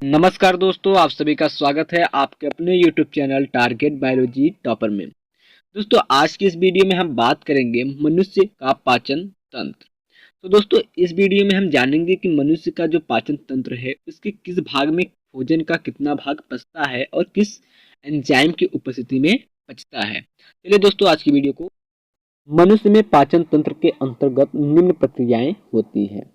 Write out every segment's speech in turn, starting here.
नमस्कार दोस्तों, आप सभी का स्वागत है आपके अपने YouTube channel target biology topper में। दोस्तों, आज की इस वीडियो में हम बात करेंगे मनुष्य का पाचन तंत्र। तो दोस्तों, इस वीडियो में हम जानेंगे कि मनुष्य का जो पाचन तंत्र है उसके किस भाग में भोजन का कितना भाग पचता है और किस एंजाइम की उपस्थिति में पचता है। चलिए दोस्तों, आज की वीडियो को। मनुष्य में पाचन तंत्र के अंतर्गत निम्न प्रक्रियाएं होती हैं।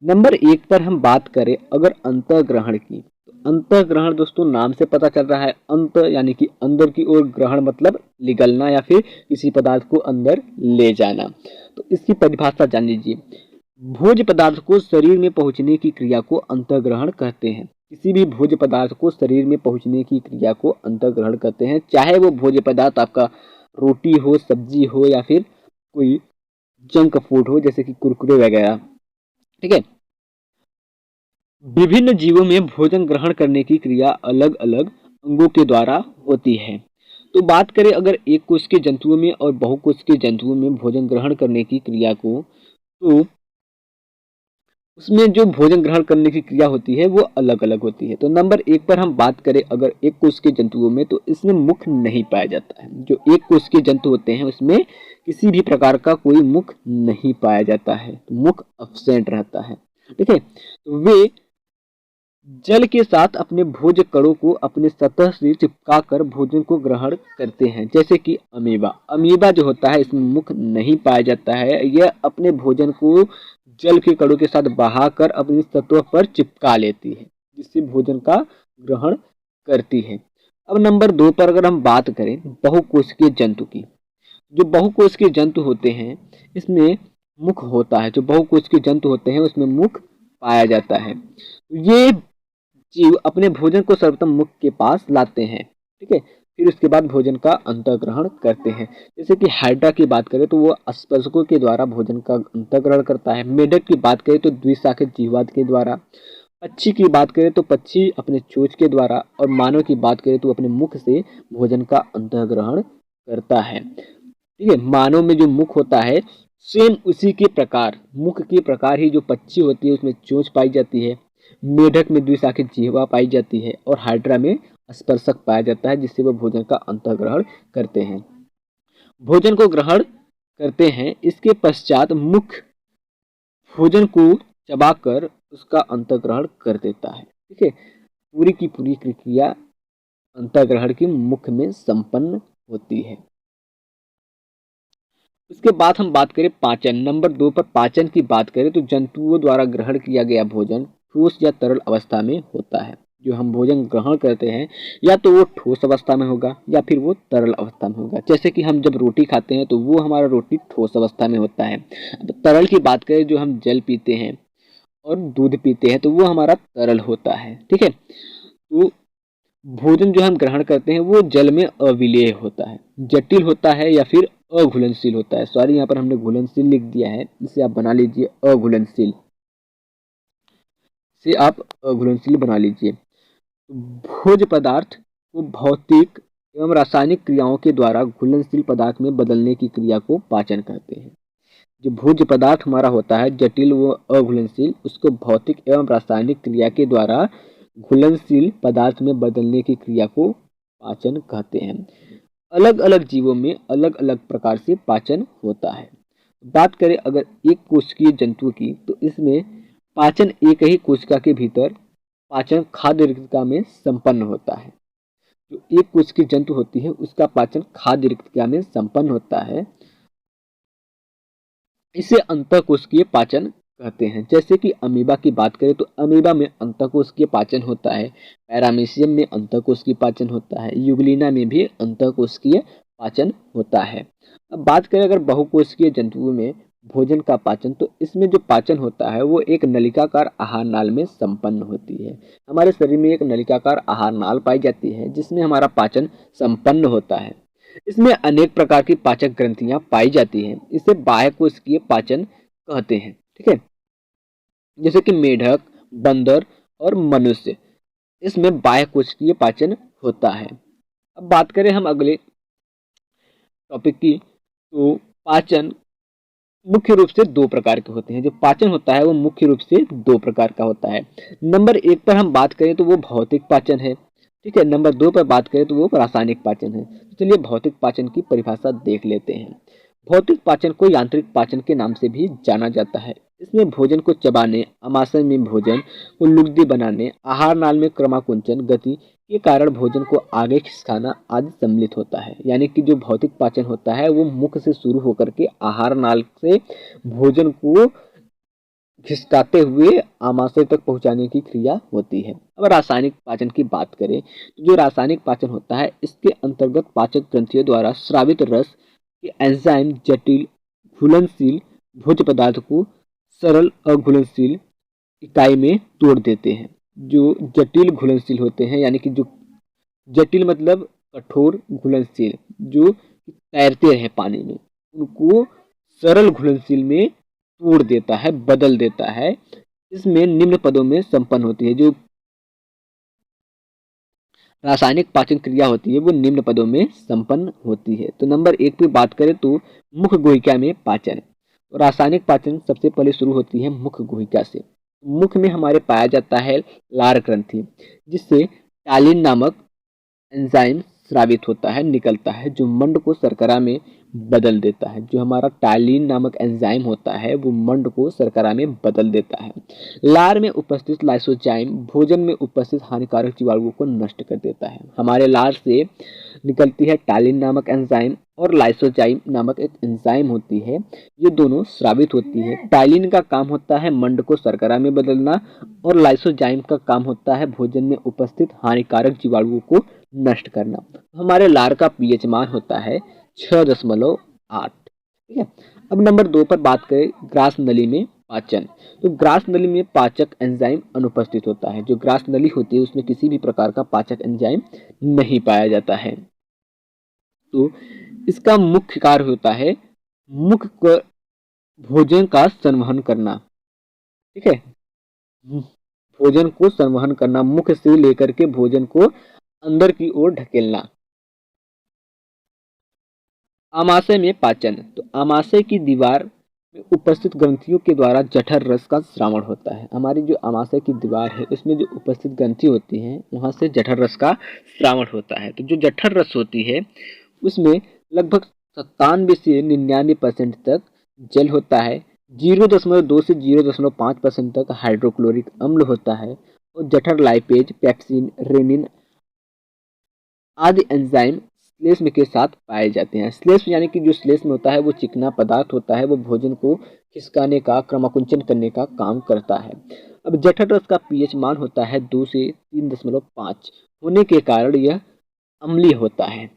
नंबर 1 पर हम बात करें अगर अंतःग्रहण की, तो अंतःग्रहण दोस्तों नाम से पता चल रहा है, अंत यानी कि अंदर की ओर, ग्रहण मतलब निगलना या फिर किसी पदार्थ को अंदर ले जाना। तो इसकी परिभाषा जान लीजिए। भोज्य पदार्थ को शरीर में पहुंचने की क्रिया को अंतःग्रहण कहते हैं। किसी भी भोज्य पदार्थ को शरीर में पहुंचने की क्रिया को अंतःग्रहण कहते हैं, चाहे वो भोज्य पदार्थ आपका रोटी हो, सब्जी हो या फिर कोई जंक फूड हो जैसे कि कुरकुरे वगैरह। ठीक है। विभिन्न जीवों में भोजन ग्रहण करने की क्रिया अलग अलग अंगों के द्वारा होती है। तो बात करें अगर एक कोश के जंतुओं में और बहुकोश के जंतुओं में भोजन ग्रहण करने की क्रिया को, तो उसमें जो भोजन ग्रहण करने की क्रिया होती है वो अलग अलग होती है। तो नंबर 1 पर हम बात करें अगर एक कोश के जंतुओं में, तो इसमें मुख नहीं पाया जाता है। जो एक कोश के जंतु होते हैं उसमें किसी भी प्रकार का कोई मुख नहीं पाया जाता है, तो मुख अब्सेंट रहता है। ठीक है। तो वे जल के साथ अपने भोज्य कणों को अपने सतह से चिपका कर भोजन को ग्रहण करते हैं, जैसे कि अमीबा। अमीबा जो होता है इसमें मुख नहीं पाया जाता है, यह अपने भोजन को जल के कणों के साथ बहाकर अपनी सतह पर चिपका लेती है, जिससे भोजन का ग्रहण करती है। अब नंबर 2 पर अगर हम बात करें बहुकोशिकीय जंतु की, जो बहुकोशिकीय जंतु होते हैं इसमें मुख होता है। जो बहुकोशिकीय जंतु होते हैं उसमें मुख पाया जाता है। ये जीव अपने भोजन को सर्वप्रथम मुख के पास लाते हैं। ठीक है। फिर उसके बाद भोजन का अंतःग्रहण करते हैं। जैसे कि हाइड्रा की बात करें तो वो स्पर्शकों के द्वारा भोजन का अंतःग्रहण करता है। मेढक की बात करें तो द्विशाखित जीवात के द्वारा। पक्षी की बात करें तो पक्षी अपने चोंच के द्वारा, और मानव की बात करें तो अपने मुख से भोजन का अंतःग्रहण करता है। ठीक है। मानव में जो मुख होता है सेम उसी के प्रकार, मुख के प्रकार ही जो पक्षी होती है उसमें चोंच पाई जाती है, मेढक में द्विशाखित जिह्वा पाई जाती है, और हाइड्रा में स्पर्शक पाया जाता है, जिससे वह भोजन का अंतःग्रहण करते हैं। भोजन को ग्रहण करते हैं, इसके पश्चात मुख भोजन को चबाकर उसका अंतःग्रहण कर देता है। ठीक है। पूरी की पूरी प्रक्रिया अंतःग्रहण की मुख में संपन्न होती है। उसके बाद हम बात करें पाचन। नंबर 2 पर पाचन की बात करें तो जंतुओं द्वारा ग्रहण किया गया भोजन ठोस या तरल अवस्था में होता है। जो हम भोजन ग्रहण करते हैं या तो वो ठोस अवस्था में होगा या फिर वो तरल अवस्था में होगा। जैसे कि हम जब रोटी खाते हैं तो वो हमारा रोटी ठोस अवस्था में होता है। अब तरल की बात करें, जो हम जल पीते हैं और दूध पीते हैं तो वो हमारा तरल होता है। ठीक है। तो भोजन जो हम ग्रहण करते हैं वो जल में अविलेय होता है, जटिल होता है या फिर अघुलनशील होता है। सॉरी, यहाँ पर हमने घुलनशील लिख दिया है, इसे आप बना लीजिए अघुलनशील, से आप अघुलनशील बना लीजिए। भोज्य पदार्थ को भौतिक एवं रासायनिक क्रियाओं के द्वारा घुलनशील पदार्थ में बदलने की क्रिया को पाचन कहते हैं। जो भोज्य पदार्थ हमारा होता है जटिल व अघुलनशील, उसको भौतिक एवं रासायनिक क्रिया के द्वारा घुलनशील पदार्थ में बदलने की क्रिया को पाचन कहते हैं। अलग अलग जीवों में अलग अलग प्रकार से पाचन होता है। बात करें अगर एक कोशिकीय जंतु की, तो इसमें पाचन एक ही कोशिका के भीतर पाचन खाद्य रिक्तिका में संपन्न होता है। जो एक कोशिकीय जंतु होती है उसका पाचन खाद्य रिक्तिका में संपन्न होता है। इसे अंतःकोशिकीय पाचन कहते हैं। जैसे कि अमीबा की बात करें तो अमीबा में अंतःकोशिकीय पाचन होता है, पैरामीशियम में अंतःकोशिकीय पाचन होता है, यूग्लिना में भी अंतःकोशिकीय पाचन होता है। अब बात करें अगर बहुकोशिकीय जंतुओं में भोजन का पाचन, तो इसमें जो पाचन होता है वो एक नलिकाकार आहार नाल में संपन्न होती है। हमारे शरीर में एक नलिकाकार आहार नाल पाई जाती है जिसमें हमारा पाचन संपन्न होता है। इसमें अनेक प्रकार की पाचक ग्रंथियां पाई जाती हैं। इसे बाह्य कोशिकीय पाचन कहते हैं। ठीक है। जैसे कि मेढक, बंदर और मनुष्य, इसमें बाह्य कोशिकीय पाचन होता है। अब बात करें हम अगले टॉपिक की, तो पाचन मुख्य रूप से दो प्रकार के होते हैं। जो पाचन होता है वो मुख्य रूप से दो प्रकार का होता है। नंबर एक पर हम बात करें तो वो भौतिक पाचन है, ठीक है। नंबर दो पर बात करें तो वो रासायनिक पाचन है। तो चलिए भौतिक पाचन की परिभाषा देख लेते हैं। भौतिक पाचन को यांत्रिक पाचन के नाम से भी जाना जाता है। इसमें भोजन को चबाने, आमाशय में भोजन को लुगदी बनाने, आहार नाल में क्रमाकुंचन गति के कारण भोजन को आगे खिसकाना आदि सम्मिलित होता है। यानी कि जो भौतिक पाचन होता है वो मुख से शुरू होकर के आहार नाल से भोजन को खिसकाते हुए आमाशय तक पहुंचाने की क्रिया होती है। अब रासायनिक पाचन की बात करें तो जो रासायनिक पाचन होता है इसके अंतर्गत पाचक ग्रंथियों द्वारा स्रावित रस के एंजाइम जटिल घुलनशील भोज्य पदार्थ को सरल अघुलनशील इकाई में तोड़ देते हैं। जो जटिल घुलनशील होते हैं, यानी कि जो जटिल मतलब कठोर, घुलनशील जो तैरते रहे पानी में, उनको सरल घुलनशील में तोड़ देता है, बदल देता है। इसमें निम्न पदों में संपन्न होती है। जो रासायनिक पाचन क्रिया होती है वो निम्न पदों में संपन्न होती है। तो नंबर एक पे बात करें तो मुख गुहिका में पाचन। तो रासायनिक पाचन सबसे पहले शुरू होती है मुख गुहिका से। मुख में हमारे पाया जाता है लार ग्रंथि, जिससे टालिन नामक एंजाइम स्रावित होता है, निकलता है, जो मंड को शर्करा में बदल देता है। जो हमारा टालिन नामक एंजाइम होता है वो मंड को शर्करा में बदल देता है। लार में उपस्थित लाइसोजाइम भोजन में उपस्थित हानिकारक जीवाणुओं को नष्ट कर देता है। हमारे लार से निकलती है टालिन नामक एंजाइम और लाइसोजाइम नामक एक एंजाइम होती है। ये दोनों स्रावित होती है। टालिन का काम होता है मंड को शर्करा में बदलना और लाइसोजाइम का काम होता है भोजन में उपस्थित हानिकारक जीवाणुओं को नष्ट करना। हमारे लार का पीएच मान होता है 6.8, ठीक है। अब नंबर दो पर बात करें ग्रास नली में पाचन। तो ग्रास नली में पाचक एंजाइम अनुपस्थित होता है। जो ग्रास नली होती है उसमें किसी भी प्रकार का पाचक एंजाइम नहीं पाया जाता है। तो इसका मुख्य कार्य होता है मुख को भोजन का संवहन करना, ठीक है। भोजन को संवहन करना, मुख से लेकर के भोजन को अंदर की ओर ढकेलना। आमाशय में पाचन। तो आमाशय की दीवार में उपस्थित ग्रंथियों के द्वारा जठर रस का श्रावण होता है। हमारी जो आमाशय की दीवार है उसमें जो उपस्थित ग्रंथि होती हैं वहां से जठर रस का श्रावण होता है। तो जो जठर रस होती है उसमें लगभग 97 से 99% तक जल होता है। 0.2 से 0.5% तक हाइड्रोक्लोरिक अम्ल होता है और जठर लाइपेज, पेप्सिन, रेनिन आदि एंजाइम श्लेष्म के साथ पाए जाते हैं। श्लेष्म यानी कि जो श्लेष्म होता है वो चिकना पदार्थ होता है, वो भोजन को खिसकाने का, क्रमाकुंचन करने का काम करता है। अब जठर रस का पीएच मान होता है 2 से 3.5 होने के कारण यह अम्लीय होता है।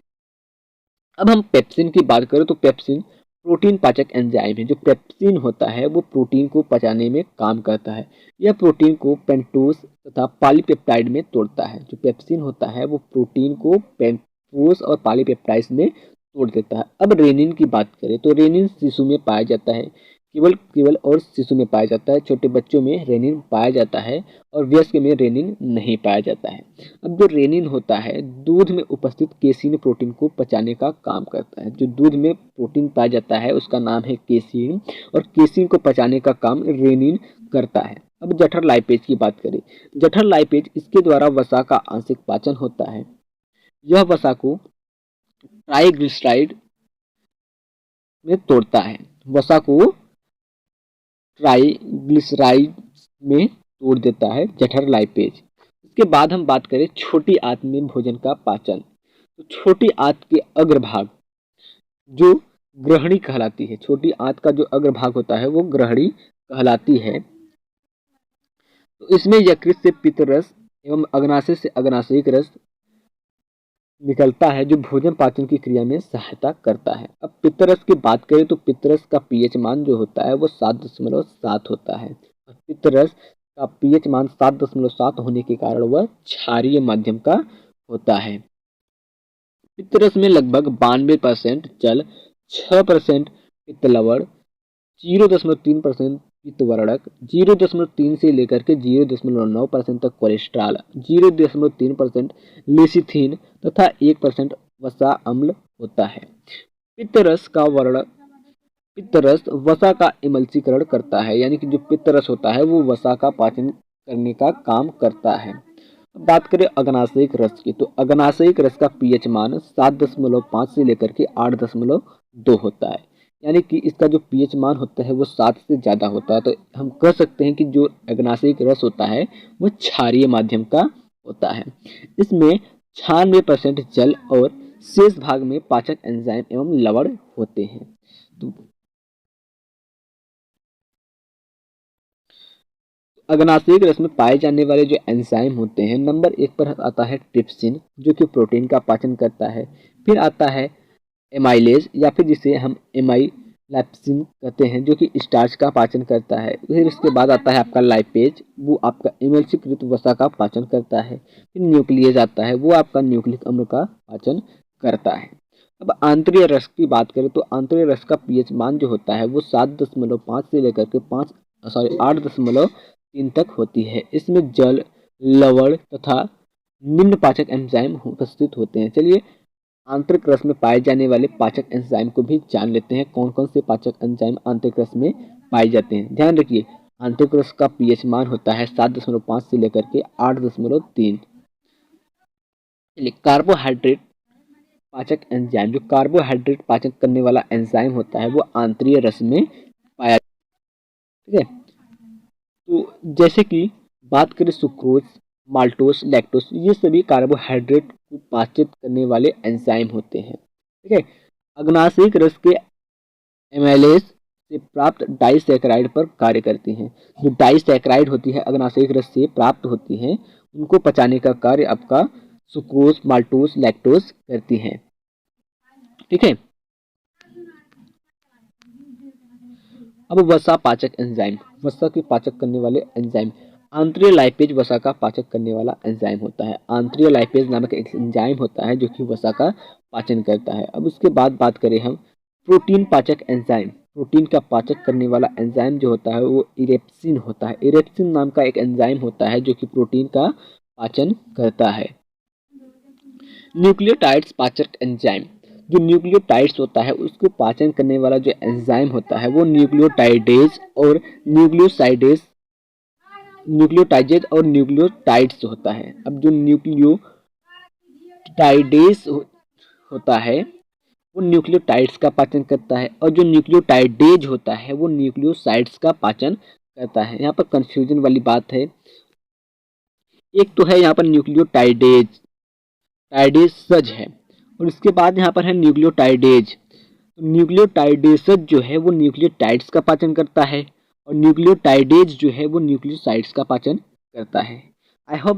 अब हम पेप्सिन की बात करें तो पेप्सिन प्रोटीन पाचक एंजाइम है। जो पेप्सिन होता है वो प्रोटीन को पचाने में काम करता है। यह प्रोटीन को पेंटोस तथा पॉलीपेप्टाइड में तोड़ता है। जो पेप्सिन होता है वो प्रोटीन को पेंटोस और पॉलीपेप्टाइड में तोड़ देता है। अब रेनिन की बात करें तो रेनिन शिशु में पाया जाता है, केवल और शिशु में पाया जाता है। छोटे बच्चों में रेनिन पाया जाता है और वयस्क में रेनिन नहीं पाया जाता है। अब जो रेनिन होता है दूध में उपस्थित केसीन प्रोटीन को पचाने का काम करता है। जो दूध में प्रोटीन पाया जाता है उसका नाम है केसीन और केसीन को पचाने का काम रेनिन करता है। अब जठर लाइपेज की बात करें, जठर लाइपेज इसके द्वारा वसा का आंशिक पाचन होता है। यह वसा को ट्राइग्लिसराइड में तोड़ता है। वसा को ट्राइग्लिसराइड में तोड़ देता है जठर लाइपेज। इसके बाद हम बात करें छोटी आंत में भोजन का पाचन। तो छोटी आंत के अग्रभाग जो ग्रहणी कहलाती है, छोटी आंत का जो अग्रभाग होता है वो ग्रहणी कहलाती है। तो इसमें यकृत से पित्त रस एवं अग्नाशय से अग्नाशयिक रस निकलता है जो भोजन पाचन की क्रिया में सहायता करता है। अब पित्तरस की बात करें तो पित्तरस का पीएच मान जो होता है वो 7.7 होता है। पित्तरस का पीएच मान 7.7 होने के कारण वह क्षारीय माध्यम का होता है। पित्तरस में लगभग 92% जल, 6% पित्त लवण, 0.3% पित्तवर्णक, 0.3 से लेकर के 0.9% तक कोलेस्ट्रॉल, 0.3% लेसिथिन तथा 1% वसा अम्ल होता है। पित्त रस का वर्णन पित्तरस वसा का इमल्सीकरण करता है, यानी कि जो पित्तरस होता है वो वसा का पाचन करने का काम करता है। अब बात करें अग्नाशयिक रस की, तो अग्नाशयिक रस का पीएच मान 7.5 से लेकर के 8.2 होता है, यानी कि इसका जो पीएच मान होता है वो 7 से ज़्यादा होता है। तो हम कह सकते हैं कि जो अग्नाशयिक रस होता है वो क्षारीय माध्यम का होता है। इसमें 96% जल और शेष भाग में पाचक एंजाइम एवं लवण होते हैं। तो अग्नाशयिक रस में पाए जाने वाले जो एंजाइम होते हैं, नंबर 1 पर आता है ट्रिप्सिन, जो कि प्रोटीन का पाचन करता है। फिर आता है एमाइलेज, या फिर जिसे हम एमाइलैप्सिन कहते हैं, जो कि स्टार्च का पाचन करता है। फिर उसके बाद आता है आपका लाइपेज, वो आपका इमल्सीकृत वसा का पाचन करता है। फिर न्यूक्लियस आता है, वो आपका न्यूक्लिक अम्ल का पाचन करता है। अब आंतरीय रस की बात करें तो आंतरीय रस का पीएच मान जो होता है वो 7.5 से लेकर के 8.3 तक होती है। इसमें जल, लवण तथा निम्न पाचक एंजाइम उपस्थित होते हैं। चलिए आंतरिक रस में पाए जाने वाले पाचक एंजाइम को भी जान लेते हैं, कौन कौन से पाचक एंजाइम आंतरिक रस में पाए जाते हैं। ध्यान रखिए, आंतरिक रस का पीएच मान होता है 7.5 से लेकर के 8.3। चलिए कार्बोहाइड्रेट पाचक एंजाइम, जो कार्बोहाइड्रेट पाचन करने वाला एंजाइम होता है वो आंतरीय रस में पाया, ठीक है। तो जैसे कि बात करें सुक्रोज, माल्टोस, लैक्टोस, ये सभी कार्बोहाइड्रेट को पाचित करने वाले एंजाइम होते हैं, ठीक है। अग्नाशयिक रस के एमाइलेज से प्राप्त डाइसैकेराइड पर कार्य करती हैं। जो डाइसैकेराइड होती है अग्नाशयिक रस से प्राप्त होती हैं, उनको पचाने का कार्य आपका सुक्रोज, माल्टोस, लैक्टोस करती हैं, ठीक है। अब वसा पाचक एंजाइम, वसा की पाचक करने वाले एंजाइम। आंतरीय लाइपेज वसा का पाचक करने वाला एंजाइम होता है। आंतरीय लाइपेज नामक एक एंजाइम होता है जो कि वसा का पाचन करता है। अब उसके बाद बात करें हम प्रोटीन पाचक एंजाइम। प्रोटीन का पाचक करने वाला एंजाइम जो होता है वो इरेप्सिन होता है। इरेप्सिन नाम का एक एंजाइम होता है जो कि प्रोटीन का पाचन करता है। न्यूक्लियोटाइड्स पाचक एंजाइम, जो न्यूक्लियोटाइड्स होता है उसको पाचन करने वाला जो एंजाइम होता है वो न्यूक्लियोटाइडेज और न्यूक्लियोसाइडेज, न्यूक्लियोटाइडेज और न्यूक्लियोटाइड्स होता है। अब जो न्यूक्लियोटाइडेज होता है वो न्यूक्लियोटाइड्स का पाचन करता है, और जो न्यूक्लियोटाइडेज होता है वो न्यूक्लियोसाइड्स का पाचन करता है। यहाँ पर कंफ्यूजन वाली बात है, एक तो है यहाँ पर न्यूक्लियोटाइडेज, टाइडेसज है, और इसके बाद यहाँ पर है न्यूक्लियोटाइडेज। तो न्यूक्लियोटाइडेसज जो है वो न्यूक्लियोटाइड्स का पाचन करता है, और न्यूक्लियोटाइडेज जो है वो न्यूक्लियोसाइड्स का पाचन करता है। I hope